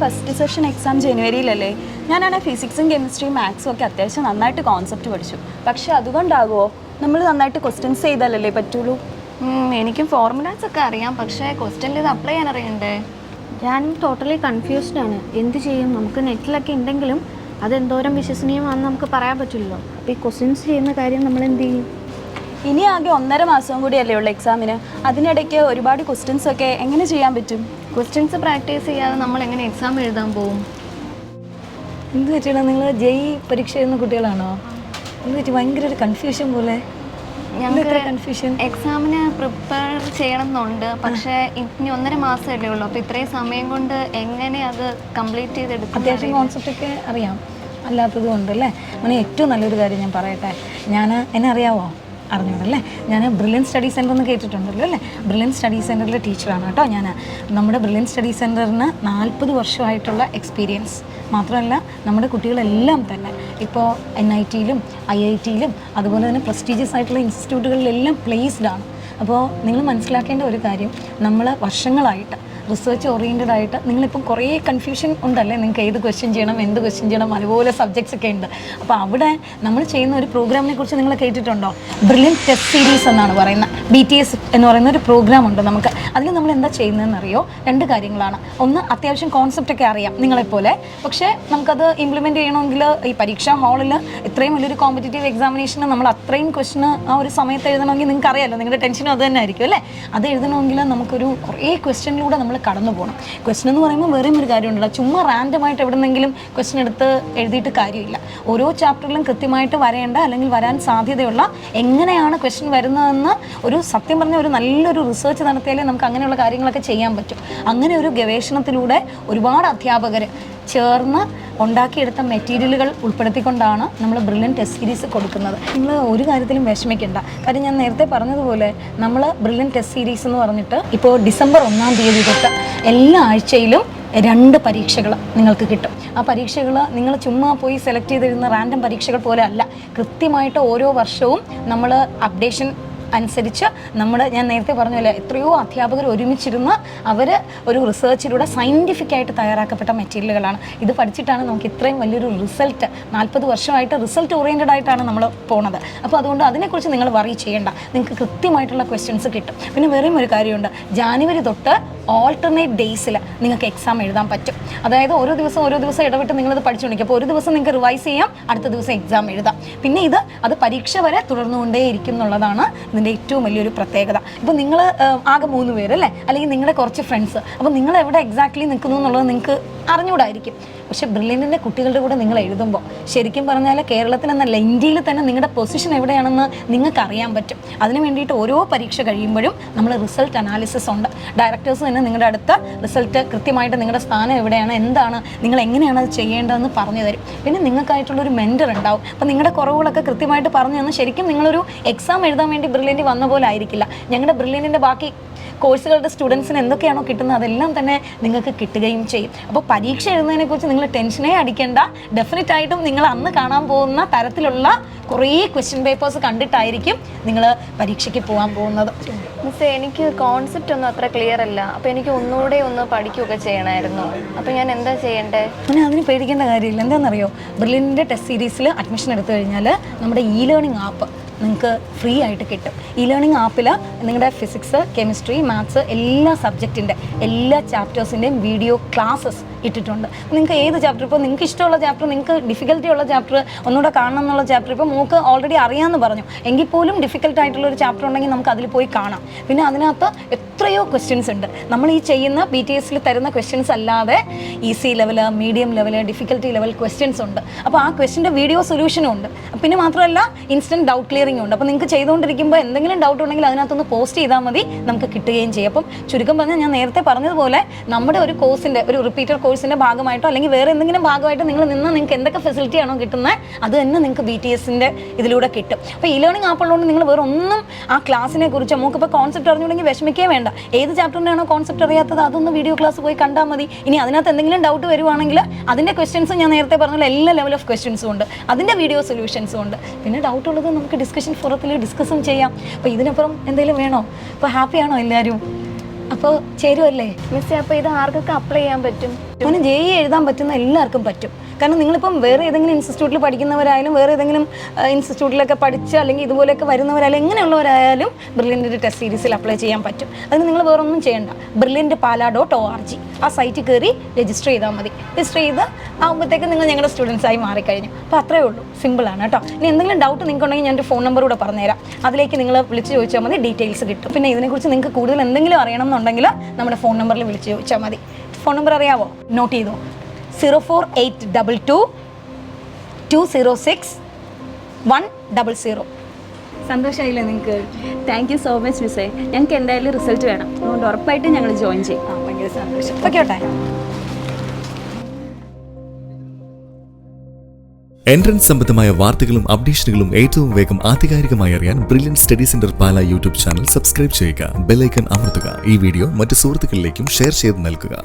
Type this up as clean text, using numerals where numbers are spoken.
First session exam ജനുവരിയിലല്ലേ. ഞാനാണെങ്കിൽ ഫിസിക്സും കെമിസ്ട്രിയും മാത്സും ഒക്കെ അത്യാവശ്യം നന്നായിട്ട് കോൺസെപ്റ്റ് പഠിച്ചു. പക്ഷെ അതുകൊണ്ടാകുമോ നമ്മൾ നന്നായിട്ട് ക്വസ്റ്റ്യൻസ് ചെയ്താലല്ലേ പറ്റുള്ളൂ? എനിക്കും ഫോർമുലാസ് ഒക്കെ അറിയാം, പക്ഷേ ക്വസ്റ്റ്യനിൽ ഇത് അപ്ലൈ ചെയ്യാൻ അറിയണ്ടേ? ഞാനും ടോട്ടലി കൺഫ്യൂസ്ഡ് ആണ്. എന്ത് ചെയ്യും? നമുക്ക് നെറ്റിലൊക്കെ ഉണ്ടെങ്കിലും അതെന്തോരം വിശ്വസനീയമാണെന്ന് നമുക്ക് പറയാൻ പറ്റില്ലല്ലോ. അപ്പോൾ ഈ ക്വസ്റ്റ്യൻസ് ചെയ്യുന്ന കാര്യം നമ്മൾ എന്ത് ചെയ്യും? ഇനി ആകെ 1.5 മാസം കൂടിയല്ലേ ഉള്ളൂ എക്സാമിന്. അതിനിടയ്ക്ക് ഒരുപാട് ക്വസ്റ്റ്യൻസ് ഒക്കെ എങ്ങനെ ചെയ്യാൻ പറ്റും? ക്വസ്റ്റ്യൻസ് പ്രാക്ടീസ് ചെയ്യാതെ നമ്മൾ എങ്ങനെ എക്സാം എഴുതാൻ പോകും? എന്ത് പറ്റിയാണ്? നിങ്ങൾ ജെഇ പരീക്ഷ എഴുതുന്ന കുട്ടികളാണോ? എന്ത് പറ്റി? ഭയങ്കര ഒരു കൺഫ്യൂഷൻ പോലെ. ഞങ്ങൾക്ക് കൺഫ്യൂഷൻ എക്സാമിന് പ്രിപ്പയർ ചെയ്യണം എന്നുണ്ട്, പക്ഷേ ഇനി 1.5 മാസമല്ലേ ഉള്ളൂ. അപ്പോൾ ഇത്രയും സമയം കൊണ്ട് എങ്ങനെ അത് കംപ്ലീറ്റ് ചെയ്തെടുക്കും? അത്യാവശ്യം കോൺസെപ്റ്റൊക്കെ അറിയാം, അല്ലാത്തതും ഉണ്ട് അല്ലേ. അങ്ങനെ ഏറ്റവും നല്ലൊരു കാര്യം ഞാൻ പറയട്ടെ. എന്നെ അറിയാവോ? അറിഞ്ഞോടല്ലേ. ഞാൻ ബ്രില്യൻ സ്റ്റഡി സെൻ്റർ എന്ന് കേട്ടിട്ടുണ്ടല്ലോ അല്ലേ. ബ്രില്യൻ സ്റ്റഡി സെൻ്ററിലെ ടീച്ചറാണ് കേട്ടോ ഞാൻ. നമ്മുടെ ബ്രില്യൻ സ്റ്റഡി സെൻ്ററിന് 40 വർഷമായിട്ടുള്ള എക്സ്പീരിയൻസ് മാത്രമല്ല, നമ്മുടെ കുട്ടികളെല്ലാം തന്നെ ഇപ്പോൾ NITയിലും IITയിലും അതുപോലെ തന്നെ പ്രസ്റ്റീജിയസ് ആയിട്ടുള്ള ഇൻസ്റ്റിറ്റ്യൂട്ടുകളിലെല്ലാം പ്ലേസ്ഡ് ആണ്. അപ്പോൾ നിങ്ങൾ മനസ്സിലാക്കേണ്ട ഒരു കാര്യം, നമ്മൾ വർഷങ്ങളായിട്ട് റിസർച്ച് ഓറിയൻറ്റഡ് ആയിട്ട് നിങ്ങളിപ്പം കുറേ കൺഫ്യൂഷൻ ഉണ്ടല്ലേ, നിങ്ങൾക്ക് ഏത് ക്വസ്റ്റ്യൻ ചെയ്യണം, എന്ത് ക്വസ്റ്റ്യൻ ചെയ്യണം, അതുപോലെ സബ്ജക്ട്സ് ഒക്കെ ഉണ്ട്. അപ്പോൾ അവിടെ നമ്മൾ ചെയ്യുന്ന ഒരു പ്രോഗ്രാമിനെ കുറിച്ച് നിങ്ങൾ കേട്ടിട്ടുണ്ടോ? ബ്രില്യൻ ടെസ്റ്റ് സീരീസ് എന്നാണ് പറയുന്നത്. BTS എന്ന് പറയുന്ന ഒരു പ്രോഗ്രാം ഉണ്ട് നമുക്ക്. അതിൽ നമ്മൾ എന്താ ചെയ്യുന്നതെന്ന് അറിയോ? 2 കാര്യങ്ങളാണ്. ഒന്ന്, അത്യാവശ്യം കോൺസെപ്റ്റൊക്കെ അറിയാം നിങ്ങളെപ്പോലെ, പക്ഷേ നമുക്കത് ഇംപ്ലിമെൻറ്റ് ചെയ്യണമെങ്കിൽ ഈ പരീക്ഷാ ഹാളിൽ ഇത്രയും വലിയൊരു കോമ്പറ്റേറ്റീവ് എക്സാമിനേഷന് നമ്മൾ അത്രയും ക്വസ്റ്റിന് ആ ഒരു സമയത്ത് എഴുതണമെങ്കിൽ നിങ്ങൾക്ക് അറിയാമല്ലോ, നിങ്ങളുടെ ടെൻഷനും അത് തന്നെ ആയിരിക്കും അല്ലേ. അത് എഴുതണമെങ്കിൽ നമുക്കൊരു കുറേ ക്വസ്റ്റ്യനിലൂടെ നമ്മൾ കടന്നു പോകണം. ക്വസ്റ്റൻ എന്ന് പറയുമ്പോൾ വേറെയും ഒരു കാര്യമുണ്ടല്ലോ, ചുമ്മാ റാൻഡമായിട്ട് എവിടെന്നെങ്കിലും ക്വസ്റ്റൻ എടുത്ത് എഴുതിയിട്ട് കാര്യമില്ല. ഓരോ ചാപ്റ്ററിലും കൃത്യമായിട്ട് വരേണ്ട അല്ലെങ്കിൽ വരാൻ സാധ്യതയുള്ള എങ്ങനെയാണ് ക്വസ്റ്റൻ വരുന്നതെന്ന് ഒരു സത്യം പറഞ്ഞ ഒരു നല്ലൊരു റിസർച്ച് നടത്തിയാലേ നമുക്ക് അങ്ങനെയുള്ള കാര്യങ്ങളൊക്കെ ചെയ്യാൻ പറ്റും. അങ്ങനെ ഒരു ഗവേഷണത്തിലൂടെ ഒരുപാട് അധ്യാപകർ ചേർന്ന് ഉണ്ടാക്കിയെടുത്ത മെറ്റീരിയലുകൾ ഉൾപ്പെടുത്തിക്കൊണ്ടാണ് നമ്മൾ ബ്രില്യൻ ടെസ്റ്റ് സീരീസ് കൊടുക്കുന്നത്. നിങ്ങൾ ഒരു കാര്യത്തിലും വിഷമിക്കേണ്ട. കാര്യം ഞാൻ നേരത്തെ പറഞ്ഞതുപോലെ നമ്മൾ ബ്രില്യൻ ടെസ്റ്റ് സീരീസ് എന്ന് പറഞ്ഞിട്ട് ഇപ്പോൾ ഡിസംബർ 1-ാം തീയതി തൊട്ട് എല്ലാ ആഴ്ചയിലും 2 പരീക്ഷകൾ നിങ്ങൾക്ക് കിട്ടും. ആ പരീക്ഷകൾ നിങ്ങൾ ചുമ്മാ പോയി സെലക്ട് ചെയ്തിരുന്ന റാൻഡം പരീക്ഷകൾ പോലെ അല്ല. കൃത്യമായിട്ട് ഓരോ വർഷവും നമ്മൾ അപ്ഡേഷൻ അനുസരിച്ച് ഞാൻ നേരത്തെ പറഞ്ഞ പോലെ എത്രയോ അധ്യാപകർ ഒരുമിച്ചിരുന്ന് അവർ ഒരു റിസർച്ചിലൂടെ സയൻറ്റിഫിക്കായിട്ട് തയ്യാറാക്കപ്പെട്ട മെറ്റീരിയലുകളാണ്. ഇത് പഠിച്ചിട്ടാണ് നമുക്ക് ഇത്രയും വലിയൊരു റിസൾട്ട്, 40 വർഷമായിട്ട് റിസൾട്ട് ഓറിയൻറ്റഡ് ആയിട്ടാണ് നമ്മൾ പോണത്. അപ്പോൾ അതുകൊണ്ട് അതിനെക്കുറിച്ച് നിങ്ങൾ വറി ചെയ്യേണ്ട, നിങ്ങൾക്ക് കൃത്യമായിട്ടുള്ള ക്വസ്റ്റ്യൻസ് കിട്ടും. പിന്നെ വേറെയും ഒരു കാര്യമുണ്ട്, ജാനുവരി തൊട്ട് ഓൾട്ടർനേറ്റ് ഡേയ്സിൽ നിങ്ങൾക്ക് എക്സാം എഴുതാൻ പറ്റും. അതായത് ഓരോ ദിവസം ഇടവിട്ട് നിങ്ങളിത് പഠിച്ചുകൊണ്ടിരിക്കും. അപ്പോൾ ഒരു ദിവസം നിങ്ങൾക്ക് റിവൈസ് ചെയ്യാം, അടുത്ത ദിവസം എക്സാം എഴുതാം. പിന്നെ അത് പരീക്ഷ വരെ തുടർന്നുകൊണ്ടേയിരിക്കും എന്നുള്ളതാണ് ഇതിൻ്റെ ഏറ്റവും വലിയൊരു പ്രത്യേകത. ഇപ്പോൾ നിങ്ങൾ ആകെ 3 പേരല്ലേ, അല്ലെങ്കിൽ നിങ്ങളുടെ കുറച്ച് ഫ്രണ്ട്സ്, അപ്പോൾ നിങ്ങൾ എവിടെ എക്സാക്ട്ലി നിൽക്കുന്നു എന്നുള്ളത് നിങ്ങൾക്ക് അറിഞ്ഞുകൂടായിരിക്കും. പക്ഷേ ബ്രില്യൻറ്റിൻ്റെ കുട്ടികളുടെ കൂടെ നിങ്ങൾ എഴുതുമ്പോൾ ശരിക്കും പറഞ്ഞാൽ കേരളത്തിൽ എന്നല്ല ഇന്ത്യയിൽ തന്നെ നിങ്ങളുടെ പൊസിഷൻ എവിടെയാണെന്ന് നിങ്ങൾക്ക് അറിയാൻ പറ്റും. അതിന് വേണ്ടിയിട്ട് ഓരോ പരീക്ഷ കഴിയുമ്പോഴും നമ്മൾ റിസൾട്ട് അനാലിസിസ് ഉണ്ട്. ഡയറക്ടേഴ്സ് തന്നെ നിങ്ങളുടെ അടുത്ത റിസൾട്ട് കൃത്യമായിട്ട് നിങ്ങളുടെ സ്ഥാനം എവിടെയാണ്, എന്താണ്, നിങ്ങൾ എങ്ങനെയാണ് അത് ചെയ്യേണ്ടതെന്ന് പറഞ്ഞു തരും. പിന്നെ നിങ്ങൾക്കായിട്ടുള്ളൊരു മെൻറ്റർ ഉണ്ടാവും. അപ്പോൾ നിങ്ങളുടെ കുറവുകളൊക്കെ കൃത്യമായിട്ട് പറഞ്ഞു തന്ന് ശരിക്കും നിങ്ങളൊരു എക്സാം എഴുതാൻ വേണ്ടി ബ്രില്യൻറ്റ് വന്ന പോലെ ആയിരിക്കില്ല. ഞങ്ങളുടെ ബ്രില്യൻറ്റിൻ്റെ ബാക്കി കോഴ്സുകളുടെ സ്റ്റുഡൻസിന് എന്തൊക്കെയാണോ കിട്ടുന്നത് അതെല്ലാം തന്നെ നിങ്ങൾക്ക് കിട്ടുകയും ചെയ്യും. അപ്പോൾ പരീക്ഷ എഴുതുന്നതിനെക്കുറിച്ച് നിങ്ങൾ ടെൻഷനേ അടിക്കേണ്ട. ഡെഫിനറ്റ് ആയിട്ടും നിങ്ങൾ അന്ന് കാണാൻ പോകുന്ന തരത്തിലുള്ള കുറേ ക്വസ്റ്റ്യൻ പേപ്പേഴ്സ് കണ്ടിട്ടായിരിക്കും നിങ്ങൾ പരീക്ഷയ്ക്ക് പോകാൻ പോകുന്നത്. മിസ്സേ, എനിക്ക് കോൺസെപ്റ്റ് ഒന്നും അത്ര ക്ലിയർ അല്ല. അപ്പോൾ എനിക്ക് ഒന്നുകൂടെ ഒന്ന് പഠിക്കുകയൊക്കെ ചെയ്യണമായിരുന്നു. അപ്പോൾ ഞാൻ എന്താ ചെയ്യേണ്ടത്? പിന്നെ അതിന് പേടിക്കേണ്ട കാര്യമില്ല. എന്താണെന്നറിയോ, ബ്രില്യൻറ്റിൻ്റെ ടെസ്റ്റ് സീരീസിൽ അഡ്മിഷൻ എടുത്തു കഴിഞ്ഞാൽ നമ്മുടെ ലേണിംഗ് ആപ്പ് നിങ്ങൾക്ക് ഫ്രീ ആയിട്ട് കിട്ടും. ലേണിംഗ് ആപ്പിൽ നിങ്ങളുടെ ഫിസിക്സ്, കെമിസ്ട്രി, മാത്സ് എല്ലാ സബ്ജക്റ്റിൻ്റെ എല്ലാ ചാപ്റ്റേഴ്സിൻ്റെയും വീഡിയോ ക്ലാസ്സസ് ഇട്ടിട്ടുണ്ട്. നിങ്ങൾക്ക് ഏത് ചാപ്റ്റർ, ഇപ്പോൾ നിങ്ങൾക്ക് ഇഷ്ടമുള്ള ചാപ്റ്റർ, നിങ്ങൾക്ക് ഡിഫിക്കൽട്ടി ഉള്ള ചാപ്റ്റർ ഒന്നുകൂടെ കാണണം എന്നുള്ള ചാപ്റ്റർ ഇപ്പോൾ നമുക്ക് ഓൾറെഡി അറിയാമെന്ന് പറഞ്ഞു, എങ്കിൽ പോലും ഡിഫിക്കൽട്ട് ആയിട്ടുള്ളൊരു ചാപ്റ്റർ ഉണ്ടെങ്കിൽ നമുക്ക് അതിൽ പോയി കാണാം. പിന്നെ അതിനകത്ത് എത്രയോ ക്വസ്റ്റ്യൻസ് ഉണ്ട്. നമ്മൾ ഈ ചെയ്യുന്ന BTSൽ തരുന്ന ക്വസ്റ്റ്യൻസ് അല്ലാതെ easy level, medium level, difficulty level questions ഉണ്ട്. അപ്പോൾ ആ ക്വസ്റ്റ്യൻ്റെ വീഡിയോ സൊല്യൂഷനും ഉണ്ട്. പിന്നെ മാത്രമല്ല ഇൻസ്റ്റൻറ്റ് ഡൗട്ട് ക്ലിയറിംഗ് ഉണ്ട്. അപ്പോൾ നിങ്ങൾക്ക് ചെയ്തുകൊണ്ടിരിക്കുമ്പോൾ എന്തെങ്കിലും ഡൗട്ട് ഉണ്ടെങ്കിൽ അതിനകത്തൊന്ന് പോസ്റ്റ് ചെയ്താൽ മതി, നമുക്ക് കിട്ടുകയും ചെയ്യും. അപ്പം ചുരുക്കം പറഞ്ഞാൽ ഞാൻ നേരത്തെ പറഞ്ഞതുപോലെ നമ്മുടെ ഒരു കോഴ്സിൻ്റെ ഒരു റിപ്പീറ്റർ കോഴ്സിൻ്റെ ഭാഗമായിട്ടോ അല്ലെങ്കിൽ വേറെ എന്തെങ്കിലും ഭാഗമായിട്ടോ നിങ്ങൾ നിന്നാൽ നിങ്ങൾക്ക് എന്തൊക്കെ ഫെസിലിറ്റി ആണോ കിട്ടുന്നത് അത് തന്നെ നിങ്ങൾക്ക് BTSൻ്റെ ഇതിലൂടെ കിട്ടും. അപ്പോൾ ലേണിംഗ് ആപ്പ് ഉള്ളതുകൊണ്ട് നിങ്ങൾ വേറെ ഒന്നും ആ ക്ലാസ്സിനെ കുറിച്ച് നമുക്കിപ്പോൾ കോൺസെപ്റ്റ് അറിഞ്ഞുകൊണ്ടെങ്കിൽ വിഷമിക്കേ വേണ്ട. ഏത് ചാപ്റ്ററിൻ്റെ ആണോ കോൺസെപ്റ്റ് അറിയാത്തത് അതൊന്ന് വീഡിയോ ക്ലാസ് പോയി കണ്ടാൽ മതി. ഇനി അതിനകത്ത് എന്തെങ്കിലും ഡൗട്ട് വരുവാണെങ്കിൽ അതിൻ്റെ ക്വസ്റ്റ്യൻസ് ഞാൻ നേരത്തെ പറഞ്ഞ എല്ലാ ലെവൽ ഓഫ് ക്വസ്റ്റ്യൻസും ഉണ്ട്, അതിൻ്റെ വീഡിയോ സൊല്യൂഷൻസും ഉണ്ട്. പിന്നെ ഡൗട്ട് ഉള്ളത് നമുക്ക് ഡിസ്കഷൻ ഫോറത്തിൽ ഡിസ്കസും ചെയ്യാം. അപ്പോൾ ഇതിനപ്പുറം എന്തെങ്കിലും വേണോ? അപ്പോൾ ഹാപ്പിയാണോ എല്ലാവരും? അപ്പോൾ ചേരുമല്ലേ മിസ്സേ? അപ്പോൾ ഇത് ആർക്കൊക്കെ അപ്ലൈ ചെയ്യാൻ പറ്റും? അങ്ങനെ JEE എഴുതാൻ പറ്റുന്ന എല്ലാവർക്കും പറ്റും. കാരണം നിങ്ങളിപ്പം വേറെ ഏതെങ്കിലും ഇൻസ്റ്റിറ്റ്യൂട്ടിൽ പഠിക്കുന്നവരായാലും വേറെ ഏതെങ്കിലും ഇൻസ്റ്റിറ്റ്യൂട്ടിലൊക്കെ പഠിച്ച് അല്ലെങ്കിൽ ഇതുപോലെയൊക്കെ വരുന്നവരായാലും എങ്ങനെയുള്ളവരായാലും ബ്രില്യൻറ്റിൻ്റെ ടെസ്റ്റ് സീരീസിൽ അപ്ലൈ ചെയ്യാൻ പറ്റും. അതിന് നിങ്ങൾ വേറൊന്നും ചെയ്യേണ്ട. brilliantpala.org ആ സൈറ്റിൽ കയറി രജിസ്റ്റർ ചെയ്താൽ മതി. രജിസ്റ്റർ ചെയ്ത് ആകുമ്പോഴത്തേക്ക് നിങ്ങൾ ഞങ്ങളുടെ സ്റ്റുഡൻസായി മാറിക്കഴിഞ്ഞു. അപ്പോൾ അത്രയേ ഉള്ളൂ, സിമ്പിളാണ് കേട്ടോ. ഇനി എന്തെങ്കിലും ഡൗട്ട് നിങ്ങൾക്ക് ഉണ്ടെങ്കിൽ ഞാൻ ഒരു ഫോൺ നമ്പർ കൂടെ പറഞ്ഞുതരാം. അതിലേക്ക് നിങ്ങൾ വിളിച്ച് ചോദിച്ചാൽ മതി, ഡീറ്റെയിൽസ് കിട്ടും. പിന്നെ ഇതിനെക്കുറിച്ച് നിങ്ങൾക്ക് കൂടുതൽ എന്തെങ്കിലും അറിയണം എന്നുണ്ടെങ്കിൽ നമ്മുടെ ഫോൺ നമ്പറിൽ വിളിച്ച് ചോദിച്ചാൽ മതി. ഫോൺ നമ്പർ അറിയാവോ? നോട്ട് ചെയ്തോ. 04822 206 100. സന്തോഷമായില്ലേ നിങ്ങൾക്ക്? താങ്ക് യു സോ മച്ച് മിസ്സേ. ഞങ്ങൾക്ക് എന്തായാലും റിസൾട്ട് വേണം, അതുകൊണ്ട് ഉറപ്പായിട്ടും ഞങ്ങൾ ജോയിൻ ചെയ്യും. ഭയങ്കര സന്തോഷം. ഓക്കെ. എൻട്രൻസ് സംബന്ധമായ വാർത്തകളും അപ്ഡേഷനുകളും ഏറ്റവും വേഗം ആധികാരികമായി അറിയാൻ ബ്രില്യൻറ്റ് സ്റ്റഡി സെന്റർ പാല യൂട്യൂബ് ചാനൽ സബ്സ്ക്രൈബ് ചെയ്യുക. ബെൽ ഐക്കൺ അമർത്തുക. ഈ വീഡിയോ മറ്റ് സുഹൃത്തുക്കളിലേക്കും ഷെയർ ചെയ്ത് നൽകുക.